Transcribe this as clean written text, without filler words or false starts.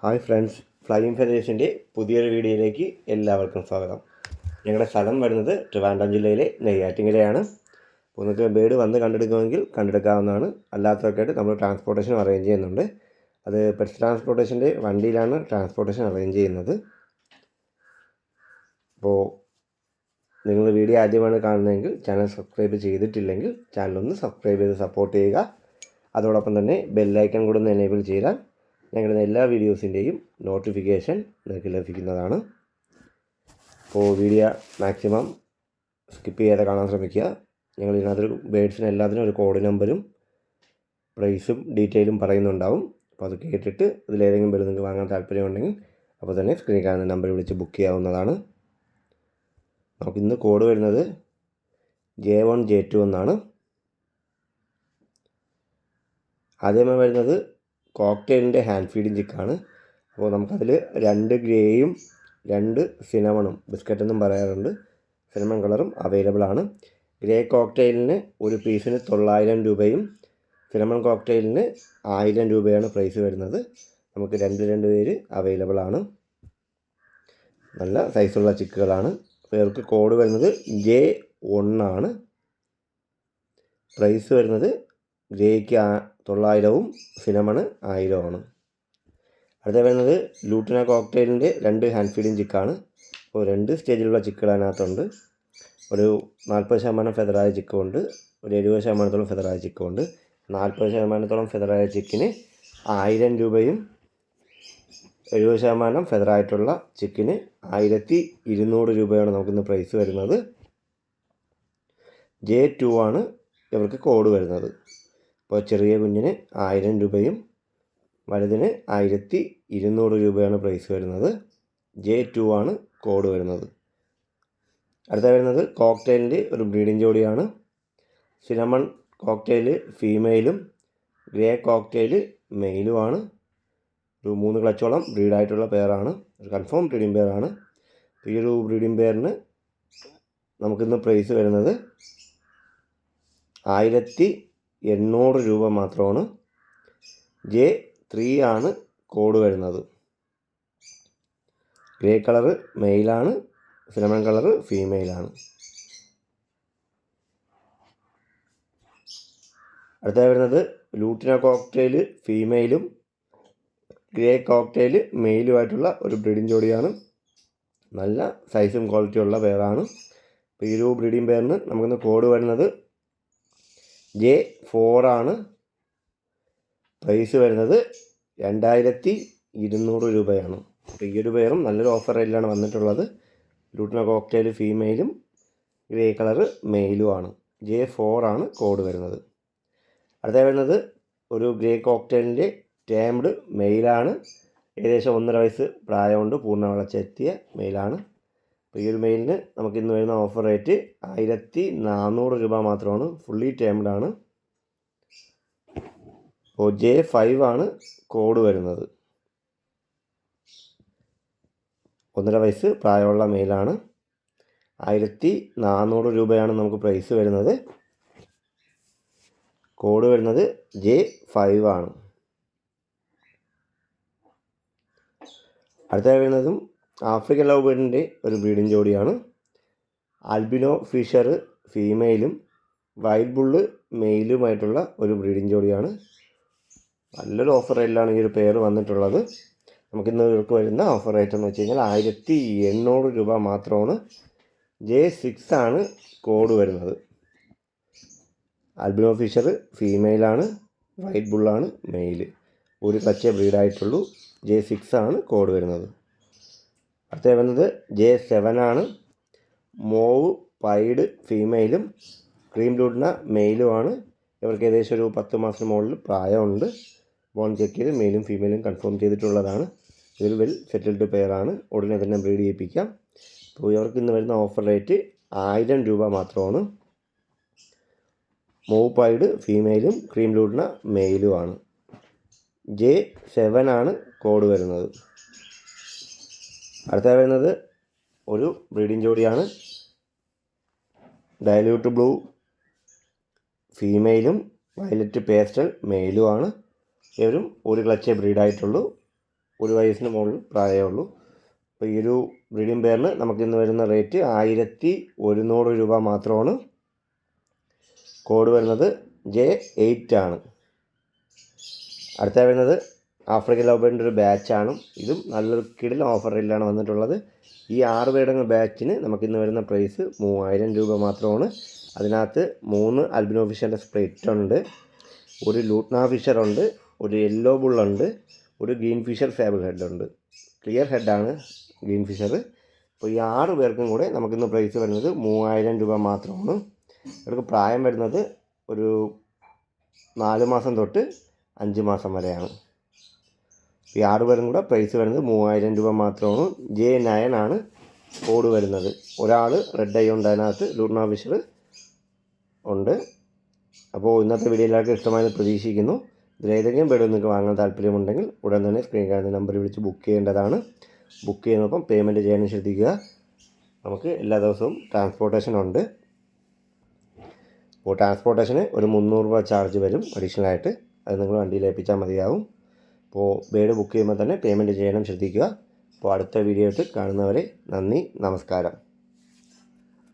Hi friends, flying ഫെദേഴ്സിൻ്റെ പുതിയൊരു വീഡിയോയിലേക്ക് എല്ലാവർക്കും സ്വാഗതം. ഞങ്ങളുടെ സ്ഥലം വരുന്നത് ട്രിവാൻഡ്രം ജില്ലയിലെ നെയ്യാറ്റിൻകരയാണ്. അപ്പോൾ നിങ്ങൾക്ക് ബേഡ് വന്ന് കണ്ടെടുക്കുമെങ്കിൽ കണ്ടെടുക്കാവുന്നതാണ്. അല്ലാത്തവർക്കായിട്ട് നമ്മൾ ട്രാൻസ്പോർട്ടേഷൻ അറേഞ്ച് ചെയ്യുന്നുണ്ട്. അത് പെറ്റ്സ് ട്രാൻസ്പോർട്ടേഷൻ്റെ വണ്ടിയിലാണ് ട്രാൻസ്പോർട്ടേഷൻ അറേഞ്ച് ചെയ്യുന്നത്. അപ്പോൾ നിങ്ങൾ വീഡിയോ ആദ്യമാണ് കാണുന്നതെങ്കിൽ ചാനൽ സബ്സ്ക്രൈബ് ചെയ്തിട്ടില്ലെങ്കിൽ ചാനലൊന്ന് സബ്സ്ക്രൈബ് ചെയ്ത് സപ്പോർട്ട് ചെയ്യുക. അതോടൊപ്പം തന്നെ ബെല്ലൈക്കൺ കൂടെ ഒന്ന് എനേബിൾ ചെയ്താൽ ഞങ്ങളുടെ എല്ലാ വീഡിയോസിൻ്റെയും നോട്ടിഫിക്കേഷൻ നിങ്ങൾക്ക് ലഭിക്കുന്നതാണ്. അപ്പോൾ വീഡിയോ മാക്സിമം സ്കിപ്പ് ചെയ്യാതെ കാണാൻ ശ്രമിക്കുക. ഞങ്ങൾ ഇതിനകത്തൊരു ബേഡ്സിന് എല്ലാത്തിനും ഒരു കോഡ് നമ്പരും പ്രൈസും ഡീറ്റെയിലും പറയുന്നുണ്ടാവും. അപ്പോൾ അത് കേട്ടിട്ട് ഇതിലേതെങ്കിലും ബേഡ് നിങ്ങൾക്ക് വാങ്ങാൻ താല്പര്യമുണ്ടെങ്കിൽ അപ്പോൾ തന്നെ സ്ക്രീനിൽ കാണുന്ന നമ്പർ വിളിച്ച് ബുക്ക് ചെയ്യാവുന്നതാണ്. നമുക്കിന്ന് കോഡ് വരുന്നത് J1 J2 എന്നാണ്. ആദ്യമായി വരുന്നത് കോക്ടെയിലിൻ്റെ ഹാൻഡ് ഫീഡിങ് ചിക്കാണ്. അപ്പോൾ നമുക്കതിൽ 2 ഗ്രേയും 2 സിനമണും, ബിസ്ക്കറ്റ് എന്നും പറയാറുണ്ട്, സിനമൺ കളറും അവൈലബിൾ ആണ്. ഗ്രേ കോക്ടെയിലിന് ഒരു പീസിന് 900 രൂപയും സിനമൺ കോക്ടെയിലിന് 1000 രൂപയാണ് പ്രൈസ് വരുന്നത്. നമുക്ക് 2 പേര് അവൈലബിൾ ആണ്. നല്ല സൈസുള്ള ചിക്കുകളാണ്. അപ്പോൾ ഇവർക്ക് കോഡ് വരുന്നത് J1 ആണ്. പ്രൈസ് വരുന്നത് ഗ്രേക്ക് 900-ഉം സിനമണ് 1000-ആണ്. അടുത്ത വരുന്നത് ലൂട്ടിന കോക്ടെയിലിൻ്റെ 2 ഹാൻഡ് ഫീഡിങ് ചിക്കാണ്. അപ്പോൾ 2 സ്റ്റേജിലുള്ള ചിക്കുകൾ അതിനകത്തുണ്ട്. ഒരു 40% ഫെദറായ ചിക്കുമുണ്ട്, ഒരു 70% ഫെദറായ ചിക്കുമുണ്ട്. 40% ഫെദറായ ചിക്കിന് 1000 രൂപയും 70% ഫെദറായിട്ടുള്ള ചിക്കിന് 1200 രൂപയാണ് നമുക്കിന്ന് പ്രൈസ് വരുന്നത്. J2 ആണ് ഇവർക്ക് കോഡ് വരുന്നത്. അപ്പോൾ ചെറിയ കുഞ്ഞിന് 1000 രൂപയും വലുതിന് 1200 രൂപയാണ് പ്രൈസ് വരുന്നത്. J2 ആണ് കോഡ് വരുന്നത്. അടുത്ത വരുന്നത് കോക്ടെയിലിൻ്റെ ഒരു ബ്രീഡിംഗ് ജോഡിയാണ്. സിനമൺ കോക്ടെയിൽ ഫീമെയിലും ഗ്രേ കോക്ടെയിൽ മെയിലുമാണ്. ഒരു 3 ക്ലച്ചോളം ബ്രീഡായിട്ടുള്ള പെയറാണ്. ഒരു കൺഫേം ബ്രീഡിംഗ് പെയറാണ്. ഈ ഒരു ബ്രീഡിംഗ് പെയറിന് നമുക്കിന്ന് പ്രൈസ് വരുന്നത് 1800 രൂപ മാത്രമാണ്. J3 ആണ് കോഡ് വരുന്നത്. ഗ്രേ കളറ് മെയിലാണ്, സിനമൺ കളറ് ഫീമെയിലാണ്. അടുത്തായി വരുന്നത് ലൂട്ടിന കോക്ടെയിൽ ഫീമെയിലും ഗ്രേ കോക്ടെയിൽ മെയിലുമായിട്ടുള്ള ഒരു ബ്രീഡിംഗ് ജോഡിയാണ്. നല്ല സൈസും ക്വാളിറ്റിയുള്ള പെയറാണ്. അപ്പോൾ ഈ ഒരു ബ്രീഡിംഗ് പെയറിന് നമുക്കിന്ന് കോഡ് വരുന്നത് J4 ആണ്. പ്രൈസ് വരുന്നത് 2200 രൂപയാണ്. അപ്പോൾ ഈ ഒരു പെയറും നല്ലൊരു ഓഫർ റേറ്റിലാണ് വന്നിട്ടുള്ളത്. ലൂട്ടിന കോക്ടെയിൽ ഫീമെയിലും ഗ്രേ കളറ് മെയിലുമാണ്. J4 ആണ് കോഡ് വരുന്നത്. അടുത്ത വരുന്നത് ഒരു ഗ്രേ കോക്ടെയിലിൻ്റെ ടേംഡ് മെയിലാണ്. ഏകദേശം 1.5 വയസ്സ് പ്രായമുണ്ട്, പൂർണ്ണ വളർച്ചയെത്തിയ മെയിലാണ്. അപ്പോൾ ഈ ഒരു മെയിലിന് നമുക്കിന്ന് വരുന്ന ഓഫർ റേറ്റ് 1400 രൂപ മാത്രമാണ്. ഫുള്ളി ടേംഡ് ആണ്. അപ്പോൾ J5 ആണ് കോഡ് വരുന്നത്. 1.5 വയസ്സ് പ്രായമുള്ള മെയിലാണ്. 1400 രൂപയാണ് നമുക്ക് പ്രൈസ് വരുന്നത്. കോഡ് വരുന്നത് J5 ആണ്. അടുത്തായി വരുന്നതും ആഫ്രിക്കൻ ലവ് ബേർഡിൻ്റെ ഒരു ബ്രീഡിംഗ് ജോഡിയാണ്. ആൽബിനോ ഫിഷർ ഫീമെയിലും വൈറ്റ് ബുള്ള് മെയിലുമായിട്ടുള്ള ഒരു ബ്രീഡിംഗ് ജോഡിയാണ്. നല്ലൊരു ഓഫർ റേറ്റിലാണ് ഈ ഒരു പെയർ വന്നിട്ടുള്ളത്. നമുക്കിന്ന് ഇവർക്ക് വരുന്ന ഓഫർ റേറ്റ് എന്ന് വെച്ച് കഴിഞ്ഞാൽ 1800 രൂപ മാത്രമാണ്. J6 ആണ് കോഡ് വരുന്നത്. ആൽബിനോ ഫിഷർ ഫീമെയിലാണ്, വൈറ്റ് ബുള്ളാണ് മെയിൽ. ഒരു ക്ലച്ചേ ബ്രീഡായിട്ടുള്ളൂ. J6 ആണ് കോഡ് വരുന്നത്. അടുത്ത വരുന്നത് J7 ആണ്. മോവ് പൈഡ് ഫീമെയിലും ക്രീം ലൂട്ടിന മെയിലുമാണ്. ഇവർക്ക് ഏകദേശം ഒരു 10 മാസത്തിന് മുകളിൽ പ്രായമുണ്ട്. ബോൺ ചെക്ക് ചെയ്ത് മെയിലും ഫീമെയിലും കൺഫേം ചെയ്തിട്ടുള്ളതാണ്. ഇതൊരു വെൽ സെറ്റിൽഡ് പെയറാണ്. ഉടനെ തന്നെ ബ്രീഡ് ചെയ്യിപ്പിക്കാം. അപ്പോൾ ഇവർക്ക് ഇന്ന് വരുന്ന ഓഫർ റേറ്റ് 1000 രൂപ മാത്രമാണ്. മോവ് പൈഡ് ഫീമെയിലും ക്രീം ലൂട്ടിന മെയിലുമാണ്. J7 ആണ് കോഡ് വരുന്നത്. അടുത്ത വരുന്നത് ഒരു ബ്രീഡിംഗ് ജോഡിയാണ്. ഡയലൂട്ട് ബ്ലൂ ഫീമെയിലും വയലറ്റ് പേസ്റ്റൽ മെയിലുമാണ്. ഇവരും ഒരു ക്ലച്ചേ ബ്രീഡായിട്ടുള്ളൂ. 1 വയസ്സിന് മുകളിൽ പ്രായമേ ഉള്ളൂ. അപ്പോൾ ഈ ഒരു ബ്രീഡിംഗ് പെയറിന് നമുക്കിന്ന് വരുന്ന റേറ്റ് 1100 രൂപ മാത്രമാണ്. കോഡ് വരുന്നത് J8 ആണ്. അടുത്ത വരുന്നത് ആഫ്രിക്കൻ ലവ് ബേർഡിൻ്റെ ഒരു ബാച്ചാണ്. ഇതും നല്ലൊരു കിടിലൻ ഓഫർ റേറ്റിലാണ് വന്നിട്ടുള്ളത്. ഈ 6 പേരുടെ ബാച്ചിന് നമുക്കിന്ന് വരുന്ന പ്രൈസ് 3000 രൂപ മാത്രമാണ്. അതിനകത്ത് 3 അൽബിനോ ഫിഷറിൻ്റെ സ്പ്ലിറ്റ് ഉണ്ട്, ഒരു ലൂട്ട്ന ഫിഷറുണ്ട്, ഒരു യെല്ലോ ബുള്ളുണ്ട്, ഒരു ഗ്രീൻ ഫിഷർ ഫേബിൾ ഹെഡുണ്ട്. ക്ലിയർ ഹെഡാണ് ഗ്രീൻ ഫിഷർ. അപ്പോൾ ഈ 6 പേർക്കും കൂടെ നമുക്കിന്ന് പ്രൈസ് വരുന്നത് 3000 രൂപ മാത്രമാണ്. ഇവർക്ക് പ്രായം വരുന്നത് ഒരു 4 മാസം തൊട്ട് 5 മാസം വരെയാണ്. ഈ 6 പേരും കൂടെ പ്രൈസ് വരുന്നത് 3000 രൂപ മാത്രമാണ്. J9 ആണ് കോഡ് വരുന്നത്. ഒരാൾ റെഡ് ഐ ഉണ്ട്, അതിനകത്ത് ലൂട്ട്ന ഫിഷർ ഉണ്ട്. അപ്പോൾ ഇന്നത്തെ വീഡിയോ എല്ലാവർക്കും ഇഷ്ടമായെന്ന് പ്രതീക്ഷിക്കുന്നു. ഇതിലേതെങ്കിലും ബേർഡ് നിങ്ങൾക്ക് വാങ്ങാൻ താല്പര്യമുണ്ടെങ്കിൽ ഉടൻ തന്നെ സ്ക്രീൻ കാണുന്ന നമ്പറിൽ വിളിച്ച് ബുക്ക് ചെയ്യേണ്ടതാണ്. ബുക്ക് ചെയ്യുന്നപ്പം പേയ്മെൻറ്റ് ചെയ്യാനും ശ്രദ്ധിക്കുക. നമുക്ക് എല്ലാ ദിവസവും ട്രാൻസ്പോർട്ടേഷൻ ഉണ്ട്. അപ്പോൾ ട്രാൻസ്പോർട്ടേഷന് ഒരു 300 രൂപ ചാർജ് വരും അഡീഷണലായിട്ട്. അത് നിങ്ങൾ വണ്ടിയിൽ ഏൽപ്പിച്ചാൽ മതിയാവും. അപ്പോൾ ബേർഡ് ബുക്ക് ചെയ്യുമ്പോൾ തന്നെ പേയ്മെൻറ്റ് ചെയ്യണം ശ്രദ്ധിക്കുക. അപ്പോൾ അടുത്ത വീഡിയോ ആയിട്ട് കാണുന്നവരെ നന്ദി, നമസ്കാരം.